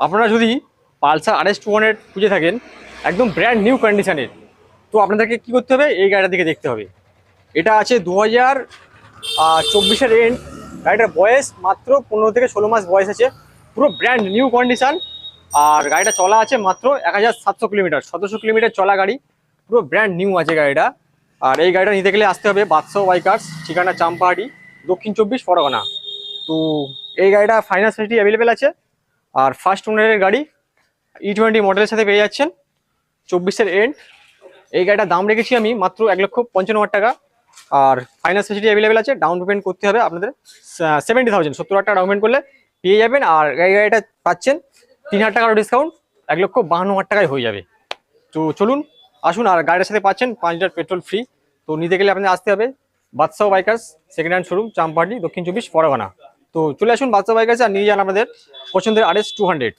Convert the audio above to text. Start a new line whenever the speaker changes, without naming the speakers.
আপনারা যদি Pulsar RS 200 খুঁজে থাকেন একদম ব্র্যান্ড নিউ কন্ডিশনের, তো আপনাদেরকে কী করতে হবে, এই গাড়িটার দিকে দেখতে হবে। এটা আছে 2024-এর এন্ড। গাড়িটার বয়স মাত্র 15 থেকে 16 মাস বয়স আছে, পুরো ব্র্যান্ড নিউ কন্ডিশন। আর গাড়িটা চলা আছে মাত্র 1700 কিলোমিটার, 1700 কিলোমিটার চলা গাড়ি, পুরো ব্র্যান্ড নিউ আছে গাড়িটা। আর এই গাড়িটা নিতে গেলে আসতে হবে বাদশাহ বাইকার্স, ঠিকানা চাম্পাহাটি, দক্ষিণ 24 পরগনা। তো এই গাড়িটা ফাইন্যান্স ফেসিলিটি অ্যাভেলেবেল আছে। আর ফার্স্ট ওনারের গাড়ি, E20 মডেলের সাথে পেয়ে যাচ্ছেন, 24-এর এন্ড। এই গাড়িটার দাম রেখেছি আমি মাত্র 1,55,000 টাকা। আর ফাইন্যান্স ফেসিলিটি অ্যাভেলেবেল আছে। ডাউন পেমেন্ট করতে হবে আপনাদের 70,000, 70,000 টাকা ডাউন পেমেন্ট করলে পেয়ে যাবেন। আর এই গাড়িটা পাচ্ছেন 3,000 টাকার ডিসকাউন্ট, 1,52,000 টাকায় হয়ে যাবে। তো চলুন আসুন। আর গাড়ির সাথে পাচ্ছেন 5 লিটার পেট্রোল ফ্রি। তো নিতে গেলে আপনাদের আসতে হবে বাদশাহ bikers, second hand showroom, Champahati, দক্ষিণ 24 পরগনা। তো চলে আসুন বাদশাহ বাইকার্সে আর নিয়ে যান আপনাদের পছন্দের RS 200।